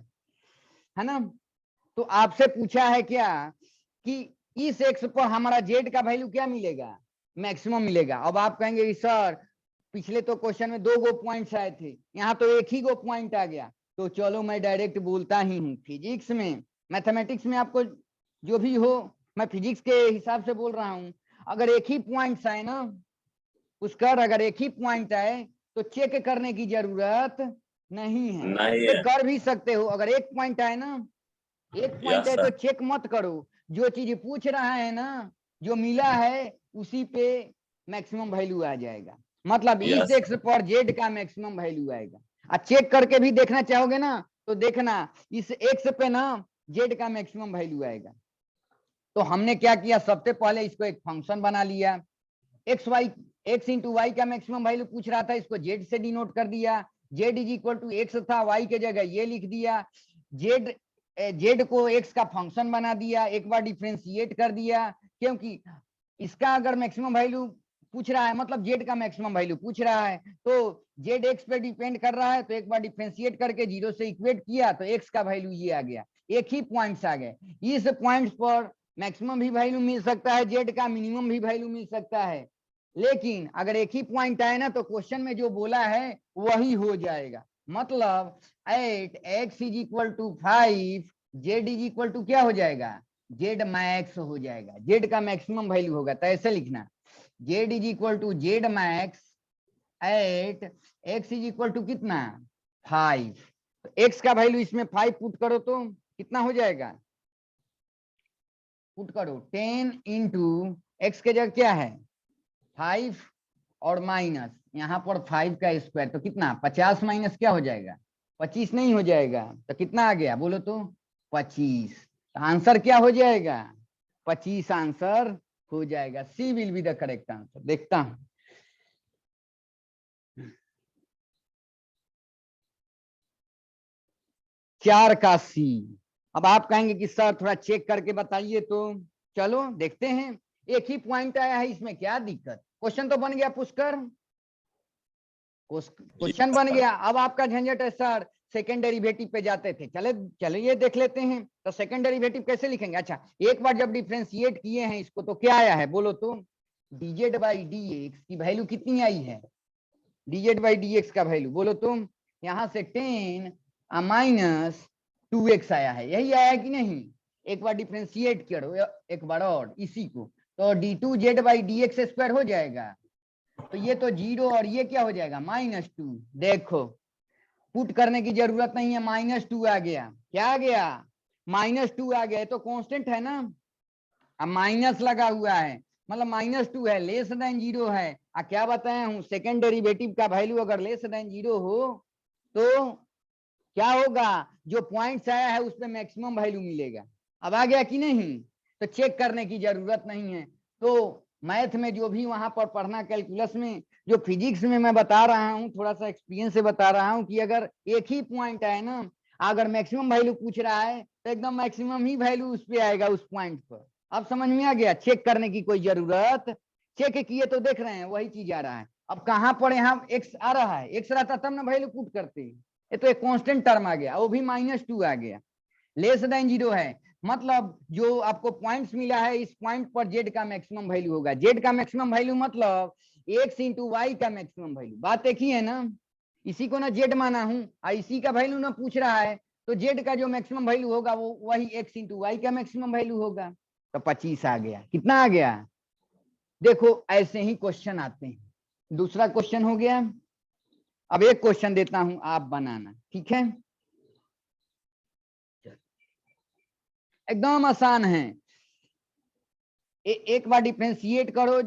है ना। तो आपसे पूछा है क्या कि इस एक्स पर हमारा जेड का वैल्यू क्या मिलेगा, मैक्सिमम मिलेगा। अब आप कहेंगे सर पिछले तो क्वेश्चन में 2 गो पॉइंट्स आए थे, यहाँ तो एक ही गो पॉइंट आ गया, तो चलो मैं डायरेक्ट बोलता ही हूँ, फिजिक्स में मैथमेटिक्स में आपको जो भी हो, मैं फिजिक्स के हिसाब से बोल रहा हूँ, अगर एक ही पॉइंट्स आए ना पुष्कर, अगर एक ही पॉइंट आए तो चेक करने की जरूरत नहीं है, नहीं है। कर भी सकते हो, अगर एक पॉइंट आए ना, एक पॉइंट यस है तो सर। चेक मत करो, जो चीज पूछ रहा है ना, जो मिला है उसी पे मैक्सिमम वैल्यू आ जाएगा, मतलब इस यस एक्स पर जेड का मैक्सिमम वैल्यू आएगा। और चेक करके भी देखना चाहोगे ना, तो देखना इस एक्स पे ना जेड का मैक्सिमम वैल्यू आएगा। तो हमने क्या किया, सबसे पहले इसको एक फंक्शन बना लिया, X Y, X into Y का मैक्सिमम वैल्यू पूछ रहा था, इसको जेड से डिनोट कर दिया, Z is equal to X था, वाई के जगह ये लिख दिया, जेड जेड को एक्स का फंक्शन बना दिया, एक बार डिफ्रेंशिएट कर दिया, क्योंकि इसका अगर मैक्सिमम वैल्यू पूछ रहा है मतलब जेड का मैक्सिमम वैल्यू पूछ रहा है, तो जेड एक्स पे डिपेंड कर रहा है, तो एक बार डिफ्रेंशिएट करके 0 से इक्वेट किया, तो एक्स का वैल्यू ये आ गया, एक ही पॉइंट्स आ गए, इस पॉइंट्स पर मैक्सिमम भी वैल्यू मिल सकता है जेड का, मिनिमम भी वैल्यू मिल सकता है, लेकिन अगर एक ही पॉइंट आए ना तो क्वेश्चन में जो बोला है वही हो जाएगा, मतलब at x is equal to 5 z is equal to क्या हो जाएगा, जेड मैक्स हो जाएगा, जेड का मैक्सिमम वैल्यू होगा, तो ऐसे लिखना z is equal to z max at x is equal to कितना 5, तो एक्स का वैल्यू इसमें 5 पुट करो तो कितना हो जाएगा, पुट करो 10 इंटू एक्स के जगह क्या है 5 और माइनस यहाँ पर 5 का स्क्वायर, तो कितना 50 माइनस क्या हो जाएगा 25 नहीं हो जाएगा, तो कितना आ गया बोलो तो 25, तो आंसर क्या हो जाएगा 25 आंसर हो जाएगा, C will be the correct answer. देखता हूं 4 का सी। अब आप कहेंगे कि सर थोड़ा चेक करके बताइए, तो चलो देखते हैं, एक ही पॉइंट आया है इसमें क्या दिक्कत, क्वेश्चन तो बन गया पुष्कर, क्वेश्चन बन गया, अब आपका झंझट है सर सेकेंड डेरिवेटिव पे जाते थे, चले ये देख लेते हैं, तो सेकेंड डेरिवेटिव कैसे लिखेंगे, अच्छा एक बार जब डिफरेंशिएट किए हैं इसको तो क्या आया है बोलो तो, dz बाई डी एक्स की वैल्यू कितनी आई है, dz बाई डी एक्स का वैल्यू बोलो तुम, यहाँ से 10 माइनस 2x आया है, यही आया कि नहीं, एक बार डिफरेंशिएट करो एक बार और इसी को, तो d2z by d x square हो जाएगा, तो ये तो 0 और ये क्या हो जाएगा -2, देखो पुट करने की जरूरत नहीं है, -2 आ गया, क्या आ गया -2 आ गया, तो कांस्टेंट है ना, अब माइनस लगा हुआ है मतलब -2 है, लेस देन 0 है, क्या बताया हूं सेकेंड डेरिवेटिव का वैल्यू अगर लेस देन 0 हो तो क्या होगा, जो पॉइंट्स आया है उस पर मैक्सिमम वैल्यू मिलेगा, अब आ गया कि नहीं, तो चेक करने की जरूरत नहीं है। तो मैथ में जो भी वहां पर पढ़ना, कैलकुलस में, जो फिजिक्स में मैं बता रहा हूँ, थोड़ा सा एक्सपीरियंस से बता रहा हूँ कि अगर एक ही पॉइंट है ना, अगर मैक्सिमम वैल्यू पूछ रहा है तो एकदम मैक्सिमम ही वैल्यू उस पे आएगा, उस पॉइंट पर। अब समझ में आ गया, चेक करने की कोई जरूरत, चेक किए तो देख रहे हैं वही चीज आ रहा है। अब कहां पर यहाँ एक्स आ रहा है, एक्स रहता तब ना वैल्यू पुट करते, ये तो एक कांस्टेंट टर्म आ गया, वो भी -2 आ गया, लेस देन 0 है, मतलब जो आपको पॉइंट्स मिला है, इस पॉइंट पर जेड का मैक्सिमम वैल्यू होगा। जेड का मैक्सिमम वैल्यू मतलब एक्स इंटू वाई का मैक्सिमम वैल्यू, बात एक ही है ना। इसी को ना जेड माना हूं और इसी का वैल्यू ना पूछ रहा है, तो जेड का जो मैक्सिमम वैल्यू होगा वो वही एक्स इंटू वाई का मैक्सिमम वैल्यू होगा। तो 25 आ गया। कितना आ गया? देखो ऐसे ही क्वेश्चन आते हैं। दूसरा क्वेश्चन हो गया। अब एक क्वेश्चन देता हूं, आप बनाना, ठीक है? एकदम आसान है। एक बार डिफरेंशिएट करो,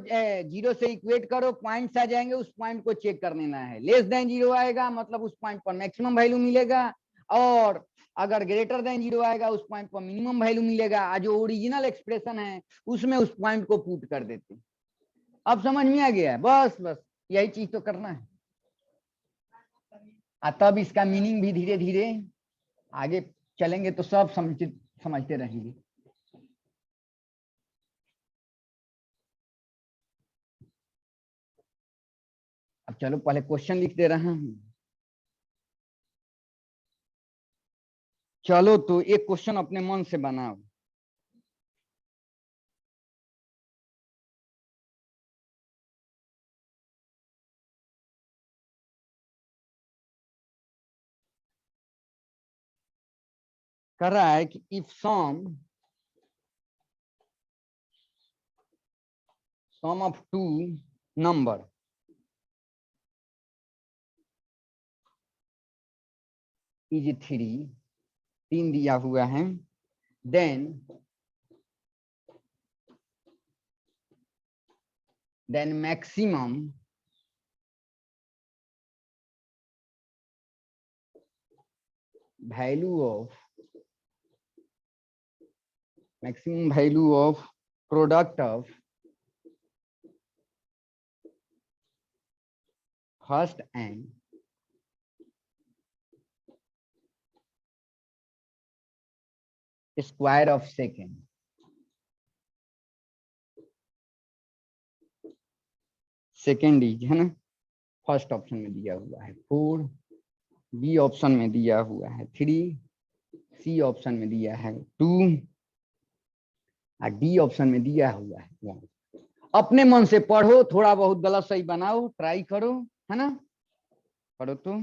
0 से इक्वेट करो, पॉइंट्स आ जाएंगे, उस पॉइंट को चेक कर लेना है। लेस देन 0 आएगा मतलब उस पॉइंट पर मैक्सिमम वैल्यू मिलेगा, और अगर ग्रेटर देन 0 आएगा उस पॉइंट पर मिनिमम वैल्यू मिलेगा। जो ओरिजिनल एक्सप्रेशन है उसमें उस पॉइंट को पुट कर देते। अब समझ में आ गया? बस बस यही चीज तो करना है, तब इसका मीनिंग भी धीरे धीरे आगे चलेंगे तो सब समझते रहेंगे। अब चलो पहले क्वेश्चन लिख दे रहा हूं। चलो तो एक क्वेश्चन अपने मन से बनाओ। कर रहा है कि if sum of two number is 3, 3 दिया हुआ है, then maximum value of product of first and square of second. Second is है ना, फर्स्ट ऑप्शन में दिया हुआ है 4, बी ऑप्शन में दिया हुआ है 3, सी ऑप्शन में दिया है 2 और डी ऑप्शन में दिया हुआ है 1। अपने मन से पढ़ो, थोड़ा बहुत गलत सही बनाओ, ट्राई करो, है ना? पढ़ो तो।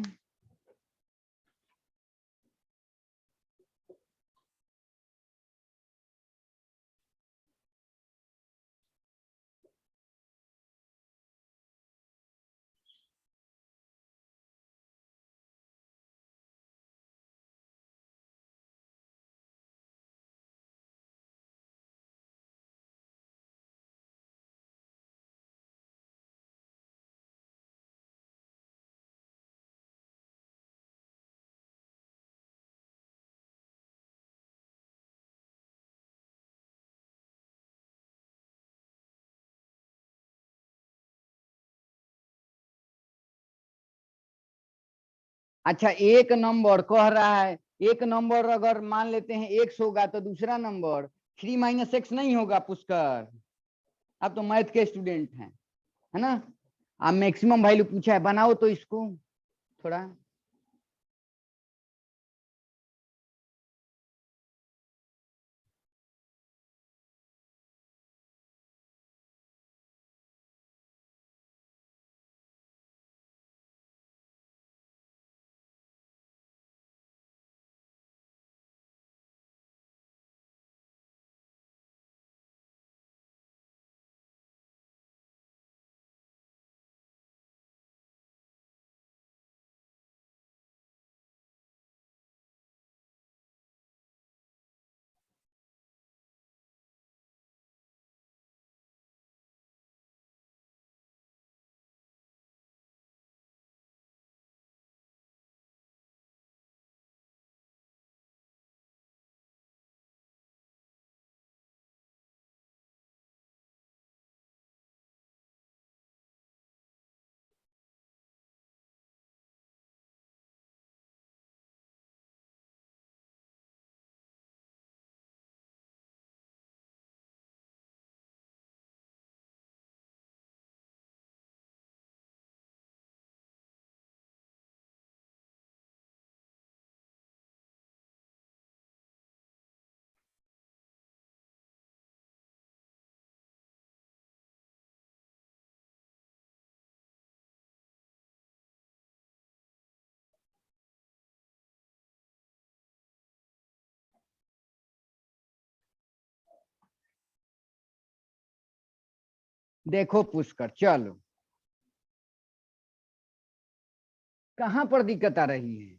अच्छा, एक नंबर कह रहा है, एक नंबर अगर मान लेते हैं एक्स होगा तो दूसरा नंबर 3 - x नहीं होगा पुष्कर? आप तो मैथ के स्टूडेंट हैं, है ना? आप मैक्सिमम वैल्यू पूछा है, बनाओ तो इसको थोड़ा। देखो पुष्कर, चलो कहां पर दिक्कत आ रही है?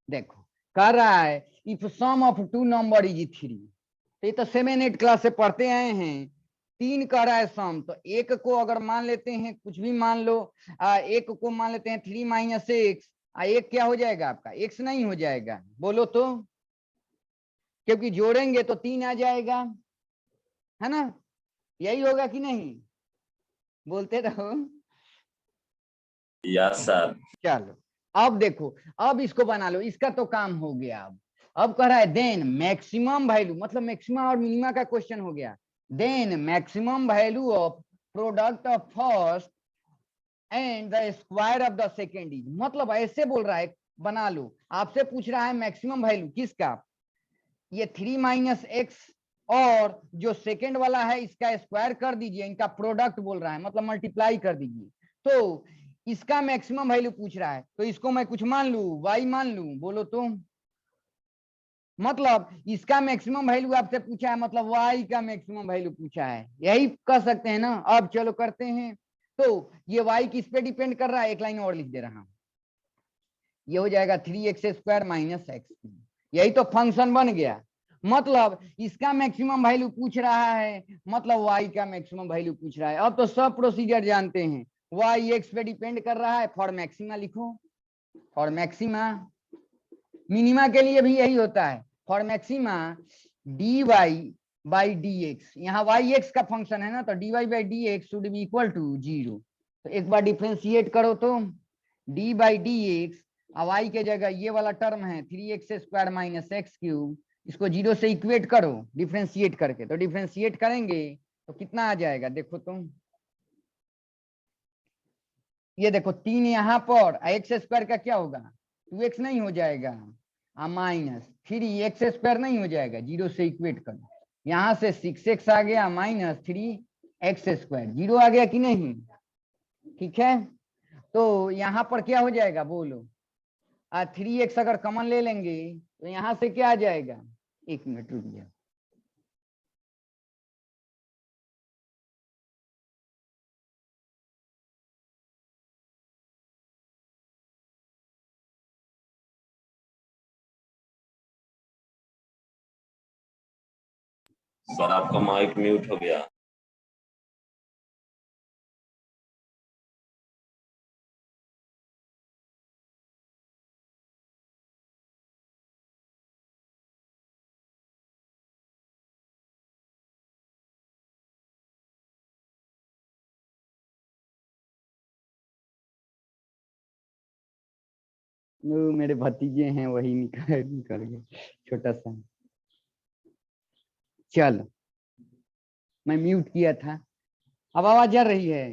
देखो कह रहा है if sum of two number is 3, तो ये तो 7-8 क्लास से पढ़ते आए हैं। 3 कह रहा है सम, तो एक को अगर मान लेते हैं, कुछ भी मान लो, एक को मान लेते हैं 3 - x, एक क्या हो जाएगा आपका? x नहीं हो जाएगा, बोलो तो, क्योंकि जोड़ेंगे तो 3 आ जाएगा, है ना? यही होगा कि नहीं? बोलते रहो। Yes sir. चलो अब देखो, अब इसको बना लो, इसका तो काम हो गया। अब कह रहा है देन मैक्सिमम वैल्यू, मतलब मैक्सिमम और मिनिमा का क्वेश्चन हो गया। Then maximum value of product of first and the square of the second is, मतलब ऐसे बोल रहा है, बना लो। आपसे पूछ रहा है मैक्सिमम वैल्यू किसका? ये 3 - x और जो सेकेंड वाला है इसका स्क्वायर कर दीजिए, इनका प्रोडक्ट बोल रहा है, मतलब मल्टीप्लाई कर दीजिए। तो इसका मैक्सिमम वैल्यू पूछ रहा है, तो इसको मैं कुछ मान लू, y मान लू, बोलो तो। मतलब इसका मैक्सिमम वैल्यू आपसे पूछा है, मतलब y का मैक्सिमम वैल्यू पूछा है, यही कर सकते हैं ना? अब चलो करते हैं। तो ये y किस पे डिपेंड कर रहा है? एक लाइन और लिख दे रहा हूं, ये हो जाएगा 3x² - x, यही तो फंक्शन बन गया। मतलब इसका मैक्सिमम वैल्यू पूछ रहा है, मतलब y का मैक्सिमम वैल्यू पूछ रहा है। अब तो सब प्रोसीजर जानते हैं, y x पे डिपेंड कर रहा है, फॉर मैक्सिमा लिखो, फॉर मैक्सिमा। मिनिमा के लिए भी यही होता है, फॉर मैक्सिमा dy/dx, यहाँ y x का फंक्शन है ना, तो dy/dx should be equal to 0। तो एक बार डिफरेंशिएट करो तो d/dx, अब y के जगह ये वाला टर्म है 3x² - x³, इसको 0 से इक्वेट करो डिफरेंशिएट करके। तो डिफरेंशिएट करेंगे तो कितना आ जाएगा? देखो तुम, ये देखो 3 यहाँ पर, x² का क्या होगा? 2x नहीं हो जाएगा, -3x² नहीं हो जाएगा, 0 से इक्वेट करो। यहाँ से 6x आ गया -3x², 0 आ गया कि नहीं? ठीक है, तो यहाँ पर क्या हो जाएगा बोलो? 3x अगर कॉमन ले लेंगे तो यहाँ से क्या आ जाएगा? 1 मिनट रुक जाओ। सर आपका माइक म्यूट हो गया। मेरे भतीजे हैं, वही निकल गए, छोटा सा। चलो मैं म्यूट किया था, अब आवाज जा रही है?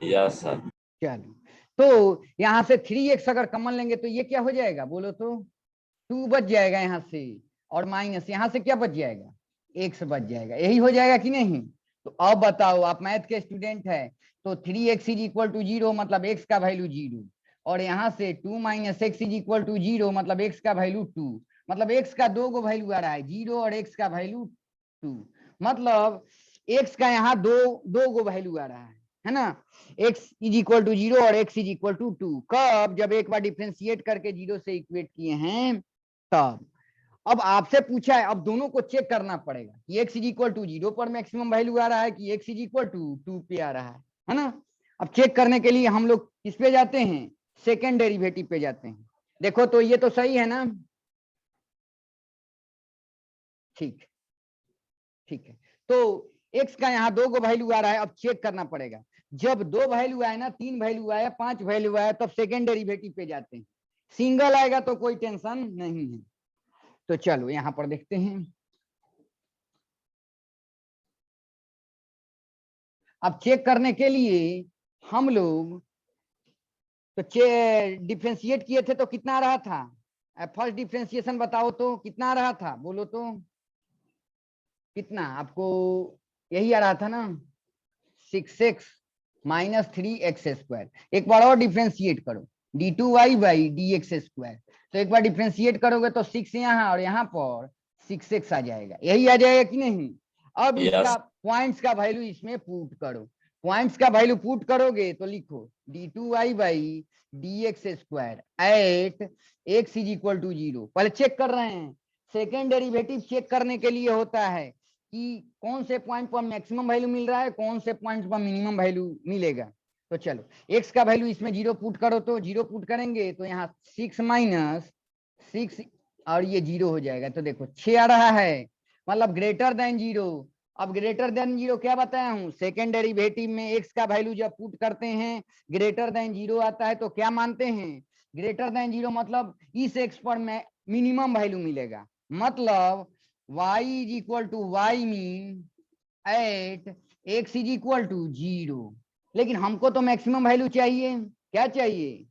Yes sir. चलो, तो यहाँ से 3x अगर कॉमन लेंगे तो ये क्या हो जाएगा बोलो तो? 2 बच जाएगा यहाँ से, और माइनस यहाँ से क्या बच जाएगा? x बच जाएगा, यही हो जाएगा कि नहीं? तो अब बताओ, आप मैथ के स्टूडेंट है, तो 3x = 0 मतलब x का वैल्यू 0, और यहाँ से 2 - x = 0 मतलब x का वैल्यू 2, मतलब x का 2 गो वैल्यू आ रहा है, 0 और x का वैल्यू 2, मतलब x का यहाँ दो गो वैल्यू आ रहा है ना? x = 0 और x = 2, कब? जब एक बार डिफरेंशिएट करके 0 से इक्वेट किए हैं तब। अब आपसे पूछा है, अब दोनों को चेक करना पड़ेगा कि x = 0 पर मैक्सिमम वैल्यू आ रहा है कि x = 2 पे आ रहा है ना? अब चेक करने के लिए हम लोग किस पे जाते हैं? सेकेंड डेरिवेटिव पे जाते हैं। देखो तो ये तो सही है ना? ठीक, ठीक है, तो x का यहाँ 2 गो वैल्यू आ रहा है, अब चेक करना पड़ेगा। जब 2 वैल्यू आए ना, 3 वैल्यू आया, 5 वैल्यू आया, तब सेकेंड डेरिवेटिव पे जाते हैं। सिंगल आएगा तो कोई टेंशन नहीं है। तो चलो यहाँ पर देखते हैं। अब चेक करने के लिए हम लोग तो डिफ्रेंशिएट किए थे तो कितना आ रहा था? फर्स्ट डिफ्रेंशिएशन बताओ तो कितना आ रहा था, बोलो तो। कितना आपको यही आ रहा था ना? 6x - 3x²। एक बार और डिफ्रेंशिएट करो, d2y/dx²। तो एक बार डिफ्रेंशिएट करोगे तो 6 यहाँ और यहाँ पर 6x आ जाएगा, यही आ जाएगा कि नहीं? अब Yes. इसका पॉइंट्स का वैल्यू इसमें पुट करो। पॉइंट्स का वैल्यू पुट करोगे तो लिखो d2y by dx² at x is equal to 0। पहले चेक कर रहे हैं, सेकेंड डेरिवेटिव चेक करने के लिए होता है कि कौन से पॉइंट पर मैक्सिमम वैल्यू मिल रहा है, कौन से पॉइंट पर मिनिमम वैल्यू मिलेगा। तो चलो x का वैल्यू इसमें 0 पुट करो, तो 0 पुट करेंगे तो यहाँ 6 माइनस 6 और ये 0 हो जाएगा। तो देखो 6 आ रहा है, मतलब ग्रेटर देन 0। अब ग्रेटर देन 0 क्या बताया हूँ, सेकेंड डेरिवेटिव में x का वैल्यू जब पुट करते हैं ग्रेटर देन 0 आता है तो क्या मानते हैं, ग्रेटर देन 0 मतलब इस x पर मिनिमम वैल्यू मिलेगा, मतलब y is equal to y min at x is equal to 0। लेकिन हमको तो मैक्सिमम वैल्यू चाहिए, क्या चाहिए,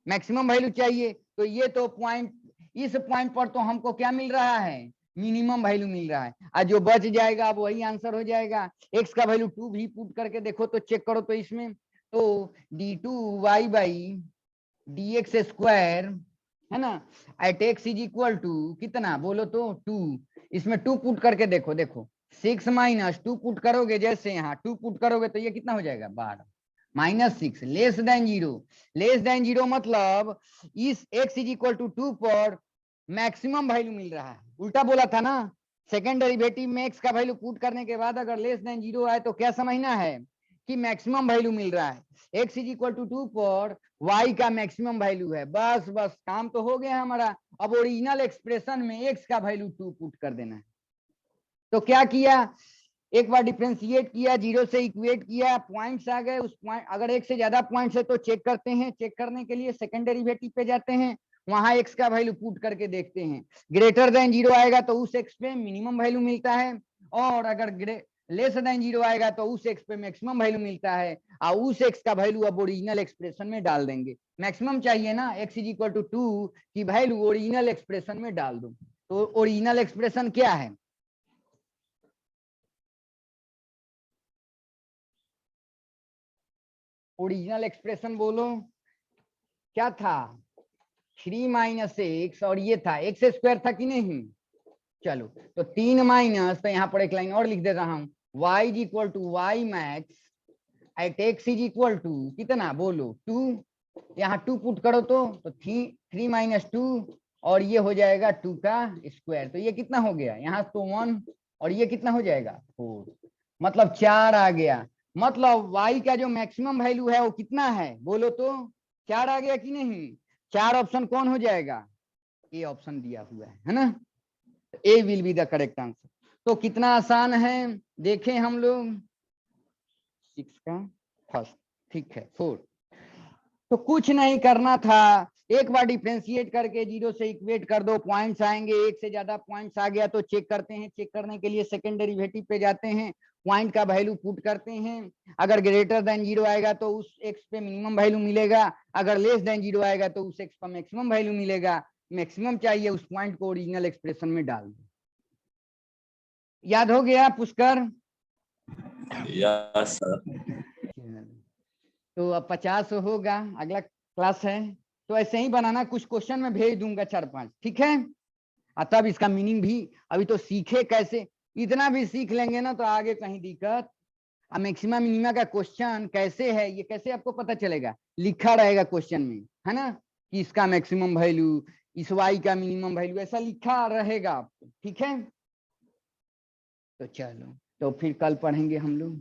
मैक्सिमम वैल्यू चाहिए। तो ये तो पॉइंट, इस पॉइंट पर तो हमको क्या मिल रहा है, मिनिमम वैल्यू मिल रहा है, और जो बच जाएगा अब वही आंसर हो जाएगा। x का वैल्यू 2 भी पुट करके देखो तो चेक करो तो इसमें तो d2y बाई dx² है ना, at x is equal to कितना बोलो तो 2। इसमें 2 पुट करके देखो, देखो 6 माइनस 2 पुट करोगे, जैसे यहाँ 2 पुट करोगे तो ये कितना हो जाएगा 12 minus 6 less than 0। Less than 0 मतलब इस x इज इक्वल टू 2 पर मैक्सिमम वैल्यू मिल रहा है, उल्टा बोला था ना। सेकेंड डेरिवेटिव में x का वैल्यू पुट करने के बाद अगर लेस देन 0 आए तो क्या समझना है कि मैक्सिमम वैल्यू मिल रहा है, x इज इक्वल टू 2 पर y का मैक्सिमम वैल्यू है। बस बस काम तो हो गया हमारा। अब ओरिजिनल एक्सप्रेशन में x का वैल्यू 2 पुट कर देना है। तो क्या किया, एक बार डिफरेंशिएट किया, 0 से इक्वेट किया, पॉइंट्स आ गए, उस पॉइंट अगर एक से ज्यादा पॉइंट्स है तो चेक करते हैं, चेक करने के लिए सेकंड डेरिवेटिव पे जाते हैं, वहां x का वैल्यू पुट करके देखते हैं, ग्रेटर देन 0 आएगा तो उस x पे मिनिमम वैल्यू मिलता है, और अगर लेस देन 0 आएगा तो उस x पे मैक्सिमम वैल्यू मिलता है, और उस x का वैल्यू अब ओरिजिनल एक्सप्रेशन में डाल देंगे। मैक्सिमम चाहिए ना, x इज इक्वल टू 2 की वैल्यू ओरिजिनल एक्सप्रेशन में डाल दो। तो ओरिजिनल एक्सप्रेशन क्या है, ओरिजिनल एक्सप्रेशन बोलो क्या था, 3 माइनस एक्स, और ये था x² था कि नहीं। चलो तो 3 माइनस, तो यहाँ पर एक लाइन और लिख दे रहा हूँ, y is equal to y max at x is equal to कितना बोलो 2। यहाँ 2 पुट करो तो 3 माइनस 2, और ये हो जाएगा 2 का स्क्वायर, तो ये कितना हो गया, यहाँ तो 1, और ये कितना हो जाएगा 4, मतलब 4 आ गया। मतलब y का जो मैक्सिमम वैल्यू है वो कितना है बोलो तो 4 आ गया कि नहीं। 4 ऑप्शन कौन हो जाएगा, ए ऑप्शन दिया हुआ है ना, A will be the correct answer. तो कितना आसान है देखें हम लोग, 6 का फर्स्ट, ठीक है 4। तो कुछ नहीं करना था, एक बार डिफरेंशिएट करके 0 से इक्वेट कर दो, पॉइंट्स आएंगे, एक से ज्यादा पॉइंट्स आ गया तो चेक करते हैं, चेक करने के लिए सेकंड डेरिवेटिव पे जाते हैं, पॉइंट का वैल्यू पुट करते हैं, अगर ग्रेटर देन 0 आएगा तो उस x पे मिनिमम वैल्यू मिलेगा, अगर लेस देन 0 आएगा तो उस x पर मैक्सिमम वैल्यू मिलेगा। मैक्सिमम चाहिए, उस पॉइंट को ओरिजिनल एक्सप्रेशन में डाल दो। याद हो गया पुष्कर, यस सर। तो अब 50 होगा, अगला क्लास है, तो ऐसे ही बनाना, कुछ क्वेश्चन में भेज दूंगा 4-5, ठीक है। तब इसका मीनिंग भी अभी तो सीखे कैसे, इतना भी सीख लेंगे ना तो आगे कहीं दिक्कत। अब मैक्सिमा मिनिमा का क्वेश्चन कैसे है ये कैसे आपको पता चलेगा, लिखा रहेगा क्वेश्चन में है ना, कि इसका मैक्सिमम वैल्यू, इस वाई का मिनिमम वैल्यू, ऐसा लिखा रहेगा आपको, ठीक है। तो चलो, तो फिर कल पढ़ेंगे हम लोग।